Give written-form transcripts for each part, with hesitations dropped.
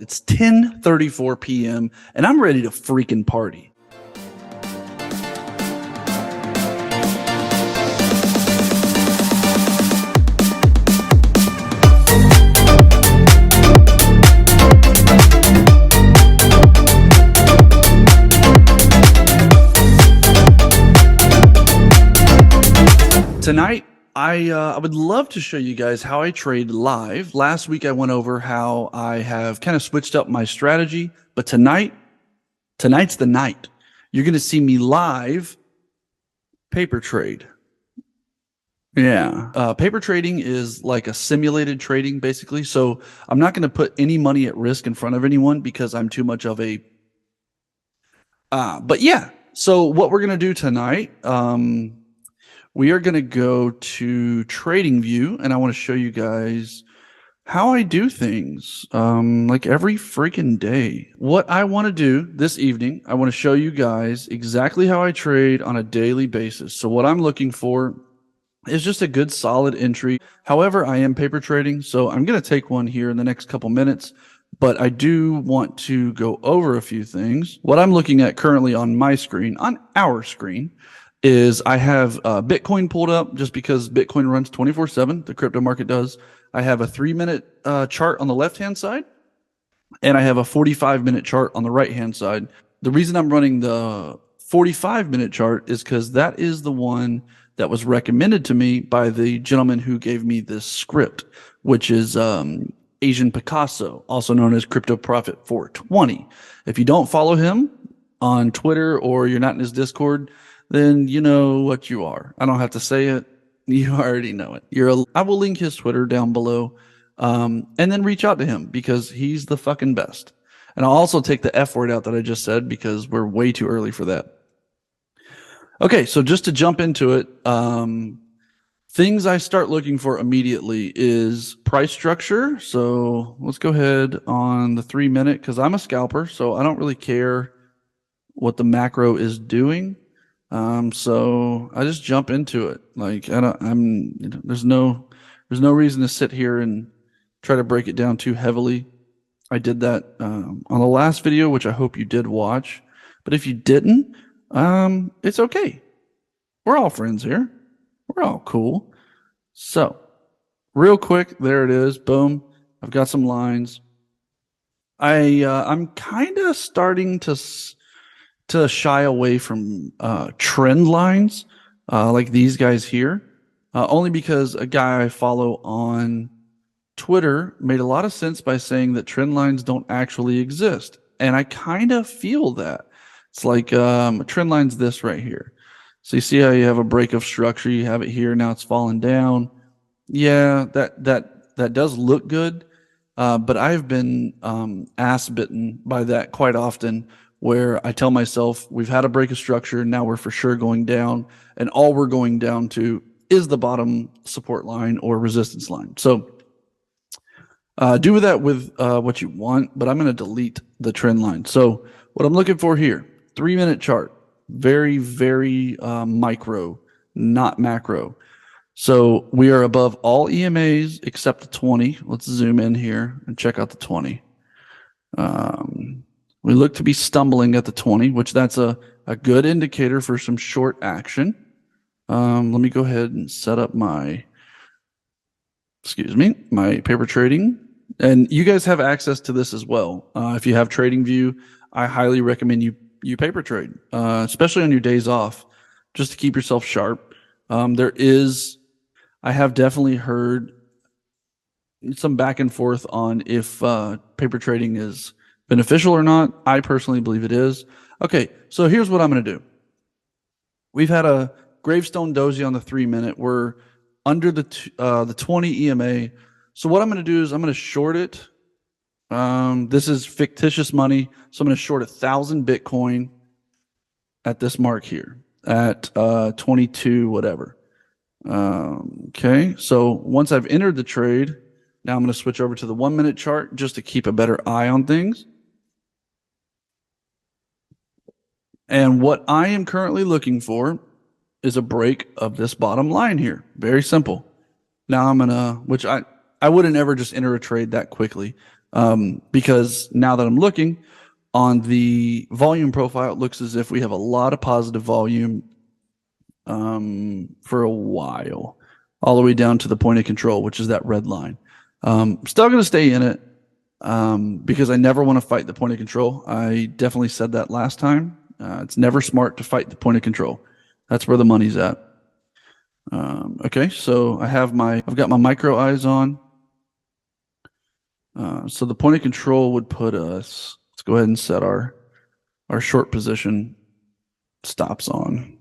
It's 10:34 p.m. and I'm ready to freaking party. Tonight, I would love to show you guys how I trade live. Last week, I went over how I have kind of switched up my strategy, but tonight's the night. You're going to see me live paper trade. Yeah. Paper trading is like a simulated trading, basically. So I'm not going to put any money at risk in front of anyone because I'm too much of a. But yeah. So what we're going to do tonight, we are going to go to TradingView, and I want to show you guys how I do things like every freaking day. What I want to do this evening, I want to show you guys exactly how I trade on a daily basis. So what I'm looking for is just a good solid entry. However, I am paper trading, so I'm going to take one here in the next couple minutes, but I do want to go over a few things. What I'm looking at currently on my screen, on our screen, is I have Bitcoin pulled up just because Bitcoin runs 24/7. The crypto market does. I have a 3-minute chart on the left-hand side, and I have a 45-minute chart on the right-hand side. The reason I'm running the 45-minute chart is because that is the one that was recommended to me by the gentleman who gave me this script, which is Asian Picasso, also known as Crypto Prophet 420. If you don't follow him on Twitter or you're not in his Discord, then you know what you are. I don't have to say it. You already know it. I will link his Twitter down below, and then reach out to him because he's the fucking best. And I'll also take the F word out that I just said because we're way too early for that. Okay, so just to jump into it, things I start looking for immediately is price structure. So let's go ahead on the 3-minute because I'm a scalper, so I don't really care what the macro is doing. So I just jump into it. Like there's no reason to sit here and try to break it down too heavily. I did that on the last video, which I hope you did watch. But if you didn't, it's okay. We're all friends here. We're all cool. So real quick, there it is. Boom. I've got some lines. I'm kind of starting to shy away from trend lines like these guys here, only because a guy I follow on Twitter made a lot of sense by saying that trend lines don't actually exist. And I kind of feel that. It's like a trend line's this right here. So you see how you have a break of structure, you have it here, now it's falling down. Yeah, that does look good, but I've been ass bitten by that quite often, where I tell myself we've had a break of structure, now we're for sure going down, and all we're going down to is the bottom support line or resistance line. So do with that with what you want, but I'm going to delete the trend line. So what I'm looking for here, 3-minute chart, very, very micro, not macro. So we are above all EMAs except the 20. Let's zoom in here and check out the 20. We look to be stumbling at the 20, which that's a good indicator for some short action. Let me go ahead and set up my paper trading. And you guys have access to this as well. If you have TradingView, I highly recommend you paper trade, especially on your days off, just to keep yourself sharp. I have definitely heard some back and forth on if paper trading is beneficial or not. I personally believe it is. Okay, so here's what I'm going to do. We've had a gravestone doji on the 3-minute. We're under the 20 EMA. So what I'm going to do is I'm going to short it. This is fictitious money, so I'm going to short 1,000 Bitcoin at this mark here at 22 whatever. Okay, so once I've entered the trade, now I'm going to switch over to the 1-minute chart just to keep a better eye on things. And what I am currently looking for is a break of this bottom line here. Very simple. Now I'm going to, which I wouldn't ever just enter a trade that quickly. because now that I'm looking on the volume profile, it looks as if we have a lot of positive volume for a while, all the way down to the point of control, which is that red line. Still going to stay in it because I never want to fight the point of control. I definitely said that last time. It's never smart to fight the point of control. That's where the money's at. Okay, so I've got my micro eyes on. So the point of control would put us, let's go ahead and set our short position stops on.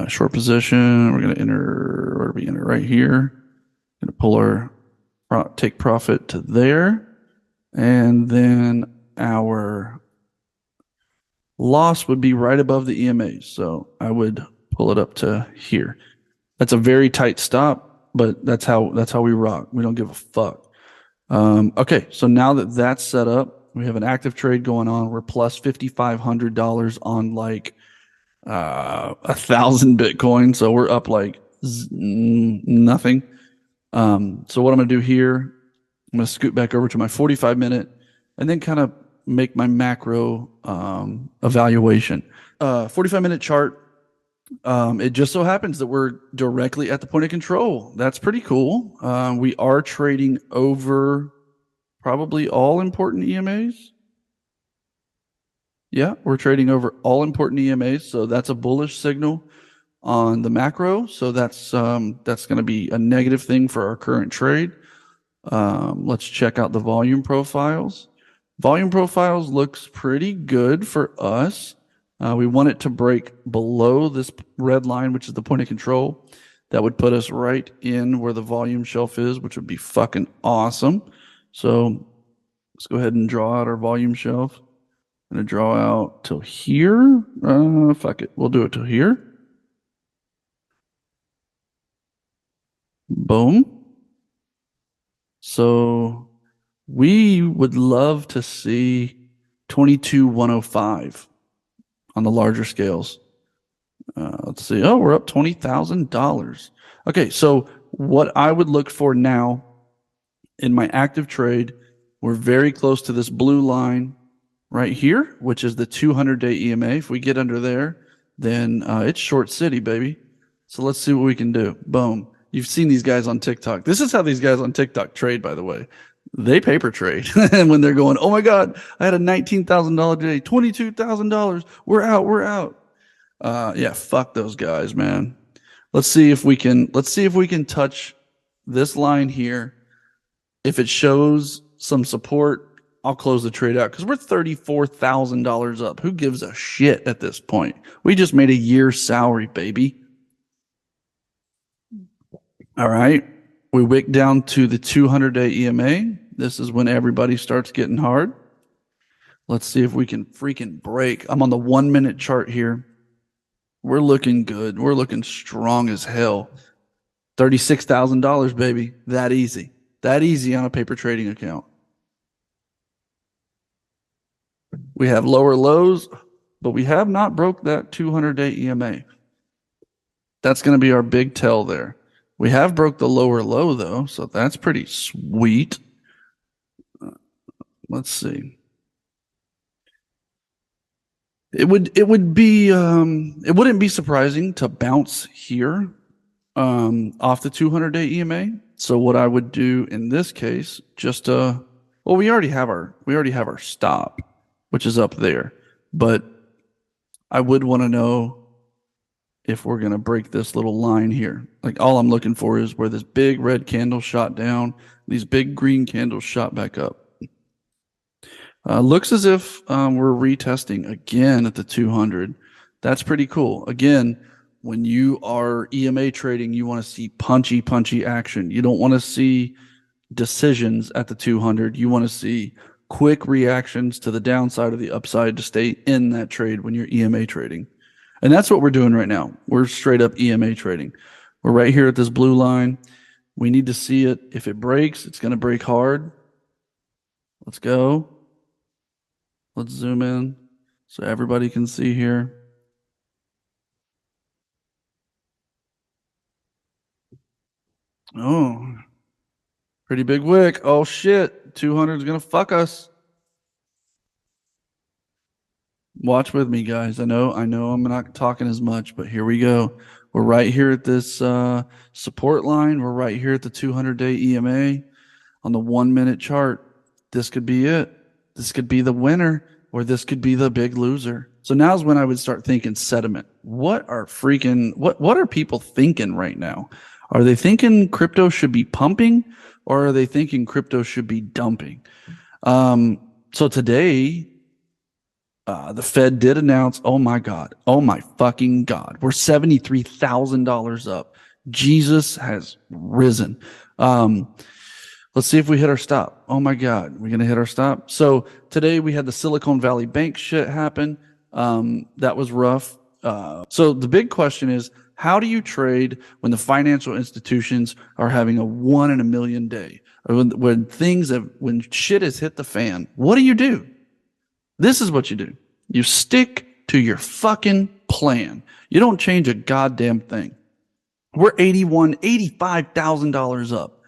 Short position, we're going to enter, where do we enter? Right here. Going to pull our take profit to there. And then our loss would be right above the EMA. So I would pull it up to here. That's a very tight stop, but that's how we rock. We don't give a fuck. Okay, so now that that's set up, we have an active trade going on. We're plus $5,500 on like 1,000 Bitcoin. So we're up like nothing. So what I'm going to do here, I'm going to scoot back over to my 45-minute and then kind of make my macro evaluation. 45-minute chart. It just so happens that we're directly at the point of control. That's pretty cool. We are trading over probably all important EMAs. Yeah, we're trading over all important EMAs. So that's a bullish signal on the macro. So that's going to be a negative thing for our current trade. Let's check out the volume profiles. Volume profiles looks pretty good for us. We want it to break below this red line, which is the point of control. That would put us right in where the volume shelf is, which would be fucking awesome. So let's go ahead and draw out our volume shelf. I'm going to draw out till here. Fuck it. We'll do it till here. Boom. So we would love to see 22,105 on the larger scales. Let's see. Oh, we're up $20,000. Okay, so what I would look for now in my active trade, we're very close to this blue line right here, which is the 200-day EMA. If we get under there, then it's short city, baby. So let's see what we can do. Boom. You've seen these guys on TikTok. This is how these guys on TikTok trade, by the way. They paper trade. And when they're going, oh my God, I had a $19,000 day, $22,000. We're out. Yeah, fuck those guys, man. Let's see if we can touch this line here. If it shows some support, I'll close the trade out because we're $34,000 up. Who gives a shit at this point? We just made a year's salary, baby. All right. We wick down to the 200-day EMA. This is when everybody starts getting hard. Let's see if we can freaking break. I'm on the 1-minute chart here. We're looking good. We're looking strong as hell. $36,000, baby. That easy. That easy on a paper trading account. We have lower lows, but we have not broke that 200-day EMA. That's going to be our big tell there. We have broke the lower low though, so that's pretty sweet. Let's see. It wouldn't be surprising to bounce here off the 200-day EMA. So what I would do in this case, well, we already have our stop, which is up there, but I would want to know if we're going to break this little line here. Like all I'm looking for is where this big red candle shot down, these big green candles shot back up. Looks as if we're retesting again at the 200. That's pretty cool. Again, when you are EMA trading, you want to see punchy action. You don't want to see decisions at the 200. You want to see quick reactions to the downside or the upside to stay in that trade when you're EMA trading. And that's what we're doing right now. We're straight up EMA trading. We're right here at this blue line. We need to see it. If it breaks, it's going to break hard. Let's go. Let's zoom in so everybody can see here. Oh, Pretty big wick. Oh shit. 200 is going to fuck us. Watch with me, guys. I know I'm not talking as much, but here we go. We're right here at this support line. We're right here at the 200-day EMA on the 1 minute chart. This could be it. This could be the winner, or this could be the big loser. So now's when I would start thinking sediment. What are people thinking right now? Are they thinking crypto should be pumping, or are they thinking crypto should be dumping? So today, the Fed did announce, oh my fucking God, we're $73,000 up. Jesus has risen. Let's see if we hit our stop. Oh my God, we're going to hit our stop. So today we had the Silicon Valley Bank shit happen. That was rough. So the big question is, how do you trade when the financial institutions are having a 1 in a million day? When shit has hit the fan, what do? This is what you do. You stick to your fucking plan. You don't change a goddamn thing. We're $85,000 up.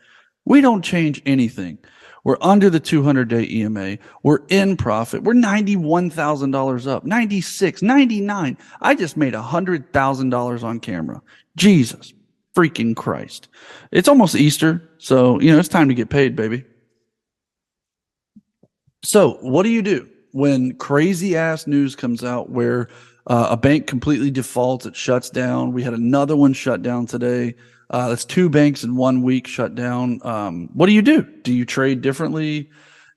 We don't change anything. We're under the 200-day EMA. We're in profit. We're $91,000 up, 96, 99. I just made $100,000 on camera. Jesus freaking Christ. It's almost Easter, so, it's time to get paid, baby. So what do? When crazy ass news comes out where a bank completely defaults, it shuts down. We had another one shut down today. That's 2 banks in 1 week shut down. What do? Do you trade differently?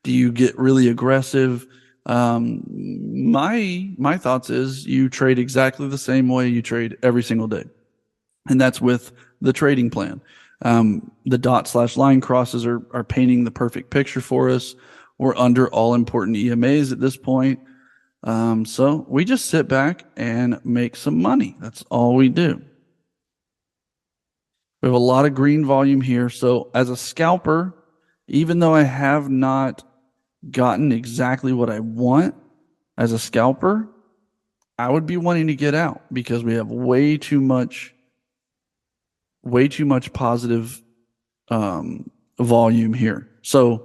Do you get really aggressive? My thoughts is you trade exactly the same way you trade every single day. And that's with the trading plan. The dot/line crosses are painting the perfect picture for us. We're under all important EMAs at this point. So we just sit back and make some money. That's all we do. We have a lot of green volume here. So as a scalper, even though I have not gotten exactly what I want as a scalper, I would be wanting to get out because we have way too much positive volume here. So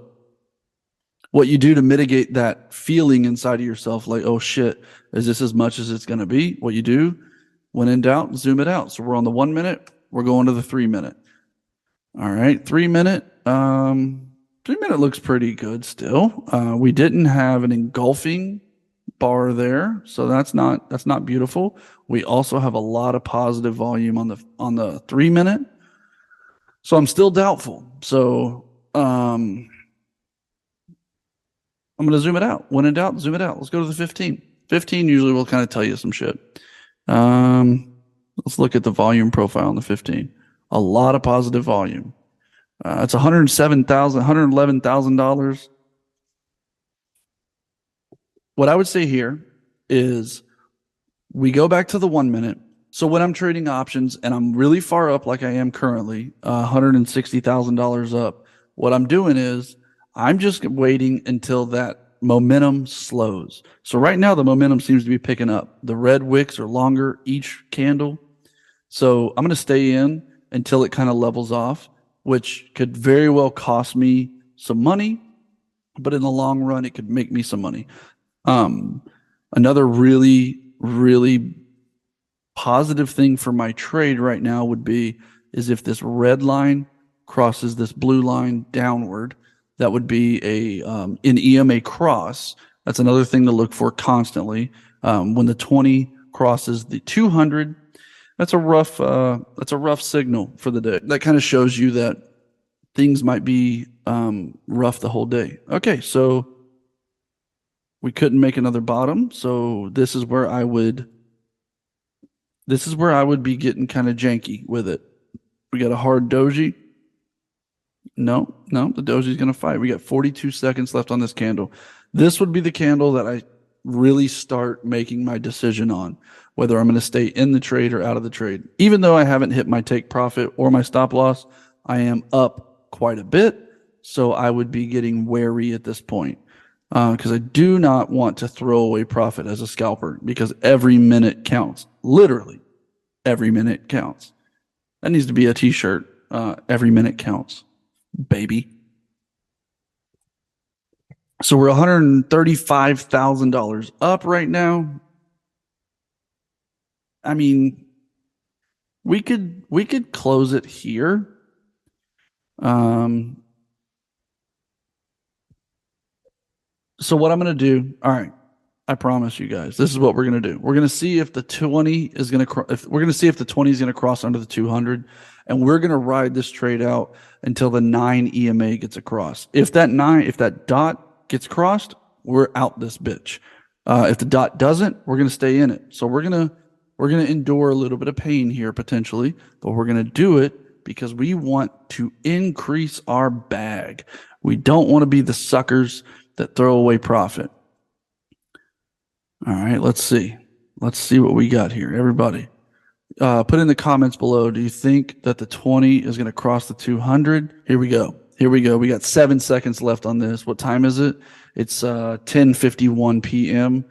what you do to mitigate that feeling inside of yourself, like, oh shit, is this as much as it's going to be? What you do, when in doubt, zoom it out. So we're on the 1 minute. We're going to the 3 minute. All right, 3 minute. 3 minute looks pretty good still. We didn't have an engulfing bar there, so that's not beautiful. We also have a lot of positive volume on the 3 minute. So I'm still doubtful. So I'm going to zoom it out. When in doubt, zoom it out. Let's go to the 15. 15 usually will kind of tell you some shit. Let's look at the volume profile on the 15. A lot of positive volume. It's $111,000. What I would say here is we go back to the 1 minute. So when I'm trading options and I'm really far up like I am currently, $160,000 up, what I'm doing is I'm just waiting until that momentum slows. So right now the momentum seems to be picking up. The red wicks are longer each candle. So I'm going to stay in until it kind of levels off, which could very well cost me some money, but in the long run, it could make me some money. Another really, really positive thing for my trade right now is if this red line crosses this blue line downward. That would be an EMA cross. That's another thing to look for constantly. When the 20 crosses the 200, that's a rough signal for the day. That kind of shows you that things might be rough the whole day. Okay, so we couldn't make another bottom, so this is where I would be getting kind of janky with it. We got a hard doji. No, the doji's going to fight. We got 42 seconds left on this candle. This would be the candle that I really start making my decision on whether I'm going to stay in the trade or out of the trade. Even though I haven't hit my take profit or my stop loss, I am up quite a bit. So I would be getting wary at this point because I do not want to throw away profit as a scalper because every minute counts. Literally, every minute counts. That needs to be a t-shirt. Every minute counts, baby. So we're $135,000 up right now. I mean, we could close it here. So what I'm going to do, all right, I promise you guys, this is what we're going to do. We're going to see if the 20 is going to, if we're going to see if the 20 is going to cross under the 200, and we're going to ride this trade out until the 9 EMA gets across. If that dot gets crossed, we're out this bitch. If the dot doesn't, we're going to stay in it. So we're going to endure a little bit of pain here potentially, but we're going to do it because we want to increase our bag. We don't want to be the suckers that throw away profit. All right, let's see. Let's see what we got here. Everybody, put in the comments below. Do you think that the 20 is going to cross the 200? Here we go. Here we go. We got 7 seconds left on this. What time is it? It's 10:51 p.m.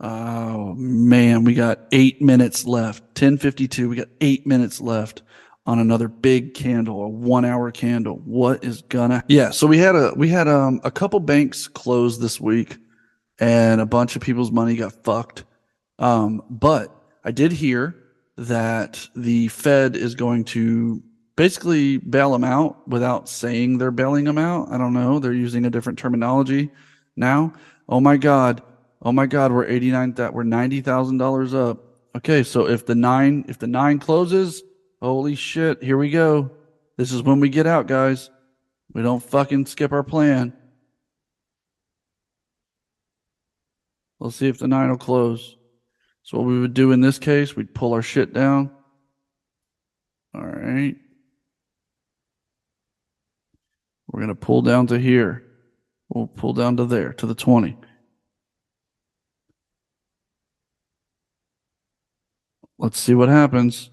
Oh, man, we got 8 minutes left. 10:52. We got 8 minutes left on another big candle, a 1 hour candle. What is gonna? Yeah, so we had a couple banks close this week, and a bunch of people's money got fucked. But I did hear that the Fed is going to basically bail them out without saying they're bailing them out. I don't know. They're using a different terminology now. Oh my God. Oh my God. We're $90,000 up. Okay. So if the nine closes, holy shit, here we go. This is when we get out, guys. We don't fucking skip our plan. Let's see if the 9 will close. So what we would do in this case, we'd pull our shit down. All right. We're going to pull down to here. We'll pull down to there, to the 20. Let's see what happens.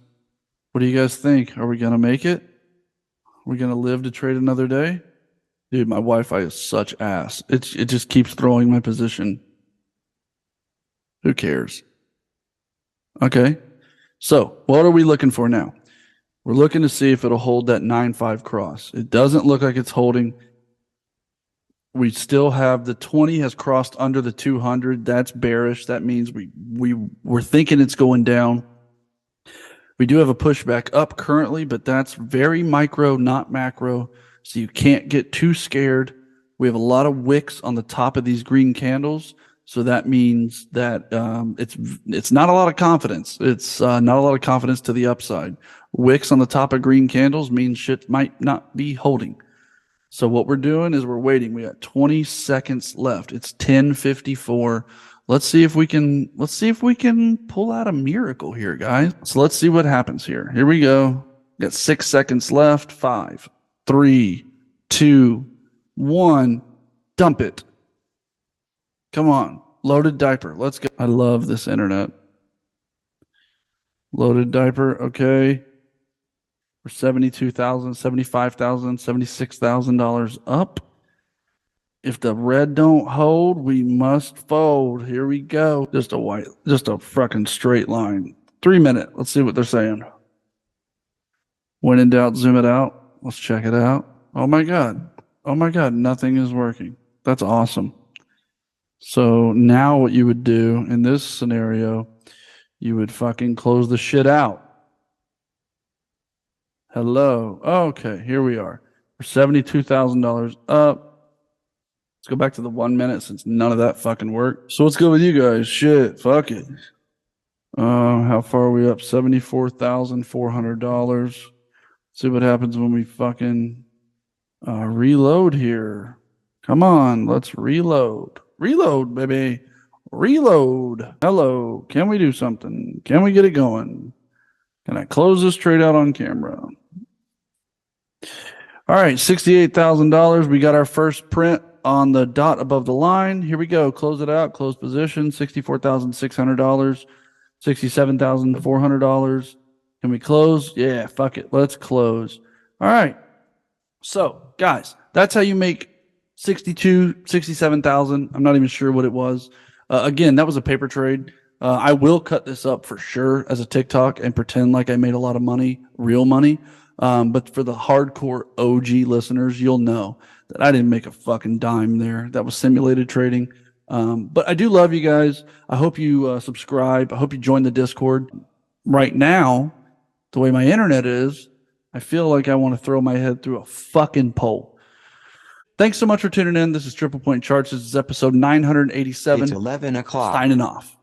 What do you guys think? Are we going to make it? Are we going to live to trade another day? Dude, my Wi-Fi is such ass. It just keeps throwing my position. Who cares? Okay. So what are we looking for now? We're looking to see if it'll hold that 9.5 cross. It doesn't look like it's holding. We still have the 20 has crossed under the 200. That's bearish. That means we're thinking it's going down. We do have a pushback up currently, but that's very micro, not macro. So you can't get too scared. We have a lot of wicks on the top of these green candles. So that means that it's not a lot of confidence. It's not a lot of confidence to the upside. Wicks on the top of green candles means shit might not be holding. So what we're doing is we're waiting. We got 20 seconds left. It's 10:54. Let's see if we can pull out a miracle here, guys. So let's see what happens here. Here we go. Got 6 seconds left. 5, 3, 2, 1. Dump it. Come on. Loaded diaper. Let's go. I love this internet. Loaded diaper. Okay. We're $72,000, $75,000, $76,000 up. If the red don't hold, we must fold. Here we go. Just a fucking straight line. 3 minute. Let's see what they're saying. When in doubt, zoom it out. Let's check it out. Oh my God. Oh my God. Nothing is working. That's awesome. So now what you would do in this scenario, you would fucking close the shit out. Hello. Okay, here we are. We're $72,000 up. Let's go back to the 1 minute since none of that fucking worked. So what's good with you guys? Shit, fuck it. How far are we up? $74,400. See what happens when we fucking reload here. Come on, let's reload. Reload, baby. Reload. Hello. Can we do something? Can we get it going? Can I close this trade out on camera? All right, $68,000. We got our first print on the dot above the line. Here we go. Close it out. Close position. $64,600. $67,400. Can we close? Yeah, fuck it. Let's close. All right. So, guys, that's how you make 67,000. I'm not even sure what it was. Again, that was a paper trade. I will cut this up for sure as a TikTok and pretend like I made a lot of money, real money. But for the hardcore OG listeners, you'll know that I didn't make a fucking dime there. That was simulated trading. But I do love you guys. I hope you subscribe. I hope you join the Discord. Right now, the way my internet is, I feel like I want to throw my head through a fucking pole. Thanks so much for tuning in. This is Triple Point Charts. This is episode 987. It's 11 o'clock. Signing off.